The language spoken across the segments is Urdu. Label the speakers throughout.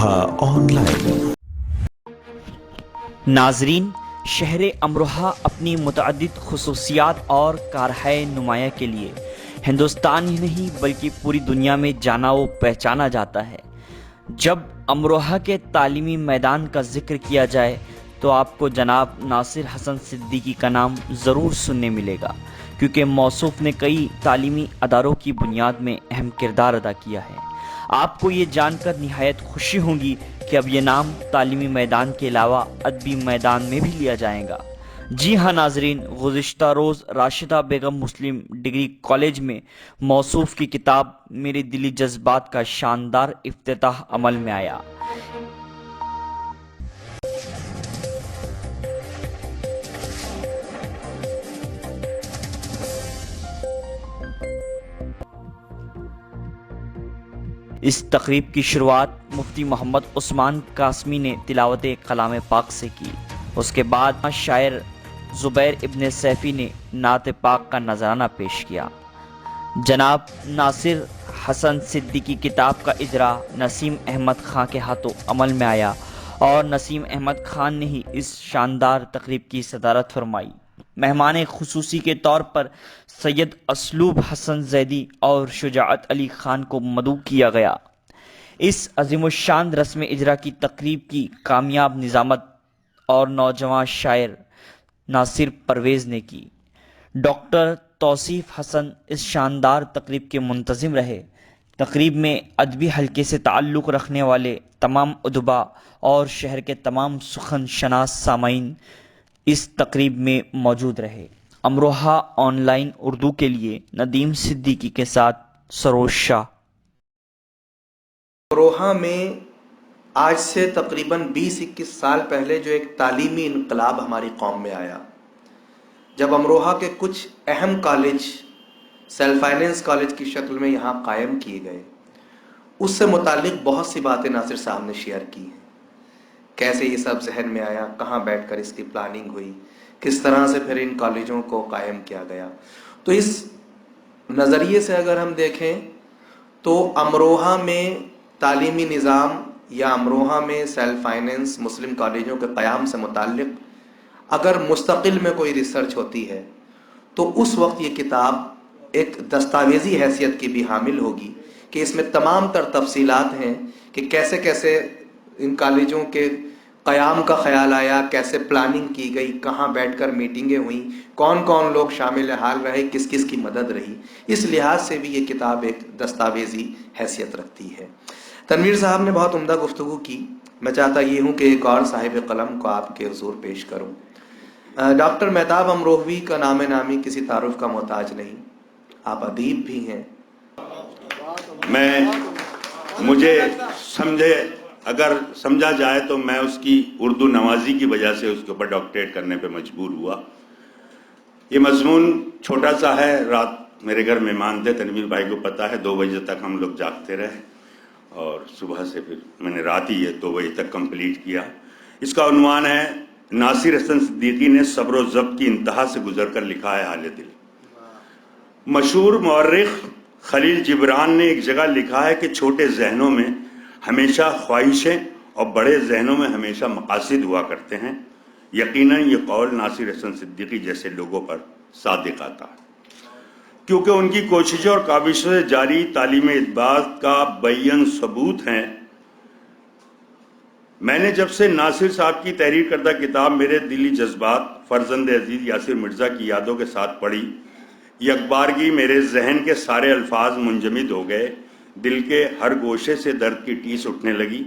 Speaker 1: Amroha on line.
Speaker 2: ناظرین، شہر امروہہ اپنی متعدد خصوصیات اور کارہائے نمایاں کے لیے ہندوستان ہی نہیں بلکہ پوری دنیا میں جانا و پہچانا جاتا ہے۔ جب امروہہ کے تعلیمی میدان کا ذکر کیا جائے تو آپ کو جناب ناصر حسن صدیقی کا نام ضرور سننے ملے گا، کیونکہ موصوف نے کئی تعلیمی اداروں کی بنیاد میں اہم کردار ادا کیا ہے۔ آپ کو یہ جان کر نہایت خوشی ہوگی کہ اب یہ نام تعلیمی میدان کے علاوہ ادبی میدان میں بھی لیا جائے گا۔ جی ہاں ناظرین، گزشتہ روز راشدہ بیگم مسلم ڈگری کالج میں موصوف کی کتاب میرے دلی جذبات کا شاندار افتتاح عمل میں آیا۔ اس تقریب کی شروعات مفتی محمد عثمان قاسمی نے تلاوت کلام پاک سے کی۔ اس کے بعد شاعر زبیر ابن سیفی نے نعت پاک کا نذرانہ پیش کیا۔ جناب ناصر حسن صدیقی کتاب کا اجرا نسیم احمد خان کے ہاتھوں عمل میں آیا اور نسیم احمد خان نے ہی اس شاندار تقریب کی صدارت فرمائی۔ مہمان خصوصی کے طور پر سید اسلوب حسن زیدی اور شجاعت علی خان کو مدعو کیا گیا۔ اس عظیم الشان رسم اجرا کی تقریب کی کامیاب نظامت اور نوجوان شاعر ناصر پرویز نے کی۔ ڈاکٹر توصیف حسن اس شاندار تقریب کے منتظم رہے۔ تقریب میں ادبی حلقے سے تعلق رکھنے والے تمام ادبا اور شہر کے تمام سخن شناس سامعین اس تقریب میں موجود رہے۔ امروہہ آن لائن اردو کے لیے ندیم صدیقی کے ساتھ سروش شاہ۔
Speaker 3: امروہہ میں آج سے تقریباً 20-21 سال پہلے جو ایک تعلیمی انقلاب ہماری قوم میں آیا، جب امروہہ کے کچھ اہم کالج سیلف فائنینس کالج کی شکل میں یہاں قائم کیے گئے، اس سے متعلق بہت سی باتیں ناصر صاحب نے شیئر کی ہیں۔ کیسے یہ سب ذہن میں آیا، کہاں بیٹھ کر اس کی پلاننگ ہوئی، کس طرح سے پھر ان کالجوں کو قائم کیا گیا۔ تو اس نظریے سے اگر ہم دیکھیں تو امروہہ میں تعلیمی نظام یا امروہہ میں سیلف فائنینس مسلم کالجوں کے قیام سے متعلق اگر مستقل میں کوئی ریسرچ ہوتی ہے تو اس وقت یہ کتاب ایک دستاویزی حیثیت کی بھی حامل ہوگی کہ اس میں تمام تر تفصیلات ہیں کہ کیسے کیسے ان کالجوں کے قیام کا خیال آیا، کیسے پلاننگ کی گئی، کہاں بیٹھ کر میٹنگیں ہوئیں، کون کون لوگ شامل حال رہے، کس کس کی مدد رہی۔ اس لحاظ سے بھی یہ کتاب ایک دستاویزی حیثیت رکھتی ہے۔ تنویر صاحب نے بہت عمدہ گفتگو کی، میں چاہتا یہ ہوں کہ ایک اور صاحب قلم کو آپ کے حضور پیش کروں۔ ڈاکٹر مہتاب امروہوی کا نام نامی کسی تعارف کا محتاج نہیں، آپ ادیب بھی ہیں۔
Speaker 4: مجھے اگر سمجھا جائے تو میں اس کی اردو نوازی کی وجہ سے اس کے اوپر ڈاکٹریٹ کرنے پہ مجبور ہوا۔ یہ مضمون چھوٹا سا ہے، رات میرے گھر مہمان تھے، تنویر بھائی کو پتہ ہے 2 بجے تک ہم لوگ جاگتے رہے اور صبح سے پھر میں نے رات ہی 2 بجے تک کمپلیٹ کیا۔ اس کا عنوان ہے ناصر حسن صدیقی نے صبر و ضبط کی انتہا سے گزر کر لکھا ہے حال دل۔ مشہور مورخ خلیل جبران نے ایک جگہ لکھا ہے کہ چھوٹے ذہنوں میں ہمیشہ خواہشیں اور بڑے ذہنوں میں ہمیشہ مقاصد ہوا کرتے ہیں۔ یقیناً یہ قول ناصر حسن صدیقی جیسے لوگوں پر صادق آتا ہے، کیونکہ ان کی کوششوں اور کاوشوں سے جاری تعلیم اثبات کا بیان ثبوت ہیں۔ میں نے جب سے ناصر صاحب کی تحریر کردہ کتاب میرے دلی جذبات فرزند عزیز یاسر مرزا کی یادوں کے ساتھ پڑھی، یکبارگی میرے ذہن کے سارے الفاظ منجمد ہو گئے، دل کے ہر گوشے سے درد کی ٹیس اٹھنے لگی۔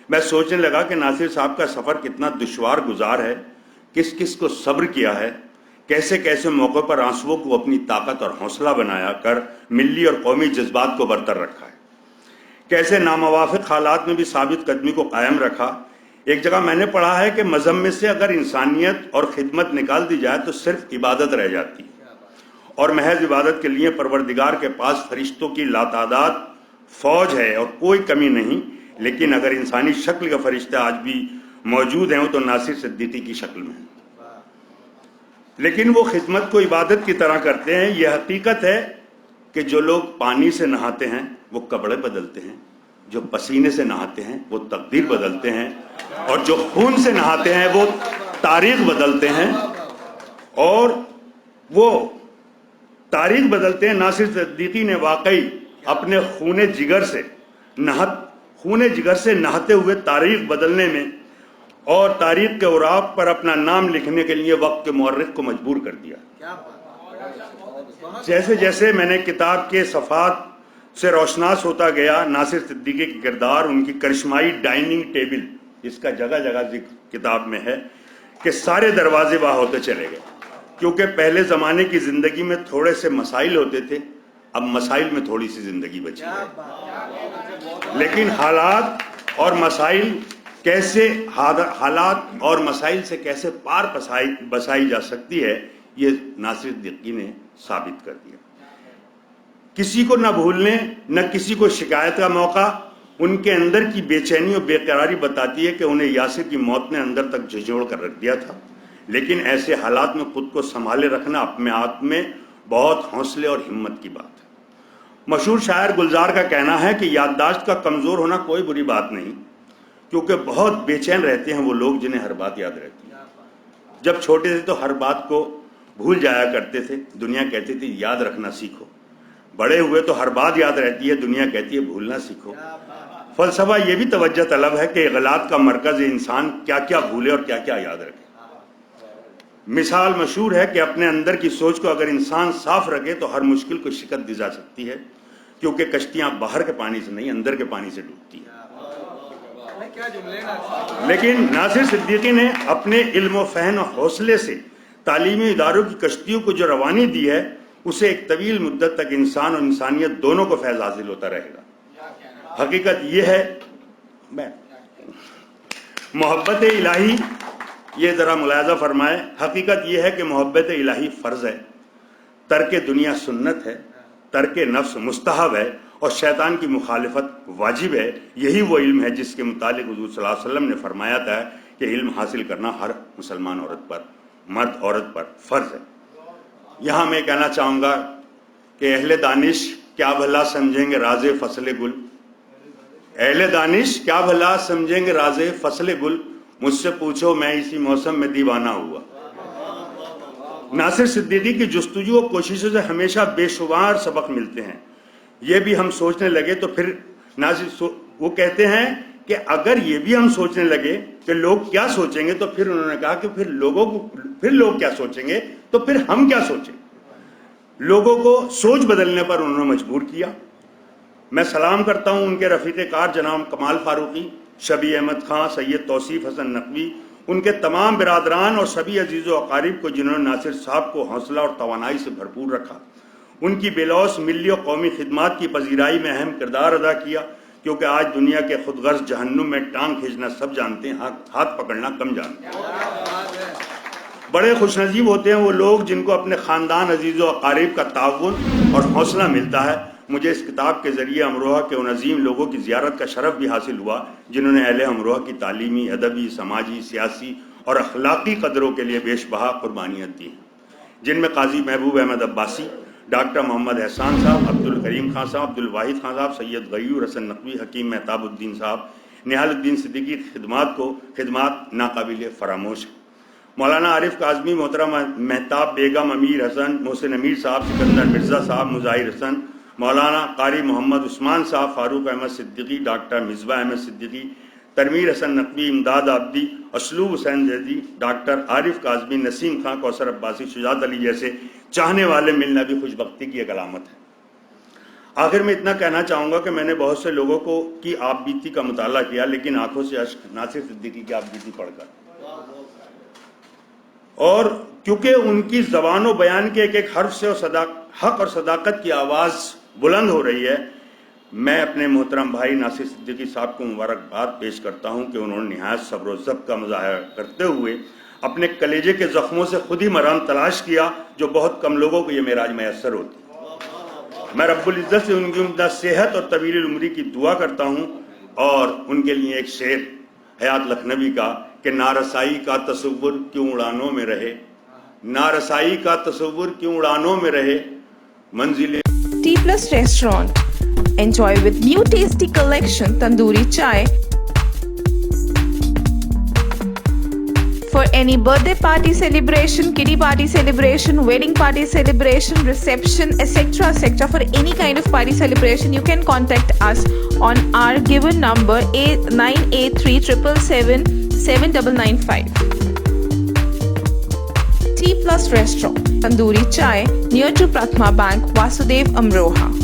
Speaker 4: میں سوچنے لگا کہ ناصر صاحب کا سفر کتنا دشوار گزار ہے، کس کس کو صبر کیا ہے، کیسے کیسے موقع پر آنسوؤں کو اپنی طاقت اور حوصلہ بنایا کر ملی اور قومی جذبات کو برتر رکھا ہے، کیسے ناموافق حالات میں بھی ثابت قدمی کو قائم رکھا۔ ایک جگہ میں نے پڑھا ہے کہ مذہب میں سے اگر انسانیت اور خدمت نکال دی جائے تو صرف عبادت رہ جاتی ہے، اور محض عبادت کے لیے پروردگار کے پاس فرشتوں کی لاتعداد فوج ہے اور کوئی کمی نہیں۔ لیکن اگر انسانی شکل کے فرشتے آج بھی موجود ہیں تو ناصر صدیقی کی شکل میں ہیں، لیکن وہ خدمت کو عبادت کی طرح کرتے ہیں۔ یہ حقیقت ہے کہ جو لوگ پانی سے نہاتے ہیں وہ کپڑے بدلتے ہیں، جو پسینے سے نہاتے ہیں وہ تقدیر بدلتے ہیں، اور جو خون سے نہاتے ہیں وہ تاریخ بدلتے ہیں، اور وہ تاریخ بدلتے ہیں۔ ناصر صدیقی نے واقعی اپنے خون جگر سے نہاتے ہوئے تاریخ بدلنے میں اور تاریخ کے اوراق پر اپنا نام لکھنے کے لیے وقت کے مورخ کو مجبور کر دیا۔ جیسے جیسے میں نے کتاب کے صفحات سے روشناس ہوتا گیا، ناصر صدیقی کے کردار، ان کی کرشمائی ڈائننگ ٹیبل، اس کا جگہ جگہ ذکر کتاب میں ہے، کہ سارے دروازے باہ ہوتے چلے گئے، کیونکہ پہلے زمانے کی زندگی میں تھوڑے سے مسائل ہوتے تھے، اب مسائل میں تھوڑی سی زندگی بچی ہے، لیکن حالات اور مسائل سے کیسے پار بسائی جا سکتی ہے، یہ ناصر صدیقی نے ثابت کر دیا۔ کسی کو نہ بھولنے نہ کسی کو شکایت کا موقع، ان کے اندر کی بے چینی اور بے قراری بتاتی ہے کہ انہیں یاسر کی موت نے اندر تک جھنجھوڑ کر رکھ دیا تھا، لیکن ایسے حالات میں خود کو سنبھالے رکھنا اپنے آپ میں بہت حوصلے اور ہمت کی بات ہے۔ مشہور شاعر گلزار کا کہنا ہے کہ یادداشت کا کمزور ہونا کوئی بری بات نہیں، کیونکہ بہت بے چین رہتے ہیں وہ لوگ جنہیں ہر بات یاد رہتی ہے۔ جب چھوٹے تھے تو ہر بات کو بھول جایا کرتے تھے، دنیا کہتی تھی یاد رکھنا سیکھو۔ بڑے ہوئے تو ہر بات یاد رہتی ہے، دنیا کہتی ہے بھولنا سیکھو۔ فلسفہ یہ بھی توجہ طلب ہے کہ اغلاط کا مرکز انسان کیا کیا بھولے اور کیا کیا یاد رکھے۔ مثال مشہور ہے کہ اپنے اندر کی سوچ کو اگر انسان صاف رکھے تو ہر مشکل کو شکست دی جا سکتی ہے، کیونکہ کشتیاں باہر کے پانی سے نہیں اندر کے پانی سے ڈوبتی ہیں۔ لیکن ناصر صدیقی نے اپنے علم و فہم و حوصلے سے تعلیمی اداروں کی کشتیوں کو جو روانی دی ہے، اسے ایک طویل مدت تک انسان اور انسانیت دونوں کو فیض حاصل ہوتا رہے گا۔ حقیقت یہ ہے محبت الہی، یہ ذرا ملاحظہ فرمائے، حقیقت یہ ہے کہ محبت الہی فرض ہے، ترک دنیا سنت ہے، ترک نفس مستحب ہے، اور شیطان کی مخالفت واجب ہے۔ یہی وہ علم ہے جس کے متعلق حضور صلی اللہ علیہ وسلم نے فرمایا تھا کہ علم حاصل کرنا ہر مسلمان عورت پر، مرد عورت پر فرض ہے۔ یہاں میں کہنا چاہوں گا کہ اہل دانش کیا بھلا سمجھیں گے راز فصل گل، اہل دانش کیا بھلا سمجھیں گے راز فصل گل، مجھ سے پوچھو میں اسی موسم میں دیوانہ ہوا۔ ناصر صدیقی کی جستجو و کوششوں سے ہمیشہ بے شمار سبق ملتے ہیں۔ یہ بھی ہم سوچنے لگے تو پھر وہ کہتے ہیں کہ اگر یہ بھی ہم سوچنے لگے کہ لوگ کیا سوچیں گے، تو پھر انہوں نے کہا کہ پھر لوگ کیا سوچیں گے تو پھر ہم کیا سوچیں۔ لوگوں کو سوچ بدلنے پر انہوں نے مجبور کیا۔ میں سلام کرتا ہوں ان کے رفیق کار جناب کمال فاروقی، شبی احمد خان، سید توصیف حسن نقوی، ان کے تمام برادران اور سبھی عزیز و اقارب کو جنہوں نے ناصر صاحب کو حوصلہ اور توانائی سے بھرپور رکھا۔ ان کی بے لوث ملی و قومی خدمات کی پذیرائی میں اہم کردار ادا کیا، کیونکہ آج دنیا کے خود غرض جہنم میں ٹانگ کھینچنا سب جانتے ہیں، ہاتھ پکڑنا کم جانتے ہیں۔ بڑے خوش نصیب ہوتے ہیں وہ لوگ جن کو اپنے خاندان، عزیز و اقارب کا تعاون اور حوصلہ ملتا ہے۔ مجھے اس کتاب کے ذریعے امروہہ کے ان عظیم لوگوں کی زیارت کا شرف بھی حاصل ہوا جنہوں نے اہل امروہہ کی تعلیمی، ادبی، سماجی، سیاسی اور اخلاقی قدروں کے لیے بیش بہا قربانیاں دی ہیں، جن میں قاضی محبوب احمد عباسی، ڈاکٹر محمد احسان صاحب، عبد الکریم خان صاحب، عبد الواحد خان صاحب، سید غیور حسن نقوی، حکیم مہتاب الدین صاحب، نہال الدین صدیقی خدمات ناقابل فراموش ہیں۔ مولانا عارف کاظمی، محترم مہتاب بیگم، امیر حسن محسن امیر صاحب، سکندر مرزا صاحب، مظاہر حسن، مولانا قاری محمد عثمان صاحب، فاروق احمد صدیقی، ڈاکٹر مصباح احمد صدیقی، تنویر حسن نقوی، امداد عابدی، اسلوب حسین زیدی، ڈاکٹر عارف کاظمی، نسیم خان، کوثر عباسی، شجاعت علی جیسے چاہنے والے ملنا بھی خوش بختی کی ایک علامت ہے۔ آخر میں اتنا کہنا چاہوں گا کہ میں نے بہت سے لوگوں کی آپ بیتی کا مطالعہ کیا، لیکن آنکھوں سے اشک ناصر صدیقی کی آپ بیتی پڑھ کر، اور کیونکہ ان کی زبان و بیان کے ایک ایک حرف سے حق اور صداقت کی آواز بلند ہو رہی ہے، میں اپنے محترم بھائی ناصر صدیقی صاحب کو مبارکباد پیش کرتا ہوں کہ انہوں نے نہایت صبر و ضبط کا مظاہرہ کرتے ہوئے اپنے کلیجے کے زخموں سے خود ہی مرہم تلاش کیا، جو بہت کم لوگوں کو یہ معراج میسر ہوتی۔ میں رب العزت سے ان کی عمدہ صحت اور طویل العمری کی دعا کرتا ہوں، اور ان کے لیے ایک شعر حیات لکھنوی کا کہ نارسائی کا تصور کیوں اڑانوں میں رہے، نارسائی کا تصور کیوں اڑانوں میں رہے، منزل
Speaker 1: T+ Restaurant, Enjoy with new tasty collection Tandoori Chai. For any birthday party celebration, kiddie party celebration, wedding party celebration, reception, etc., etc., for any kind of party celebration, you can contact us on our given number 983 777 7995. T Plus Restaurant, Tandoori Chai, near to Prathama Bank, Vasudev, Amroha.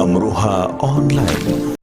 Speaker 5: Amroha Online.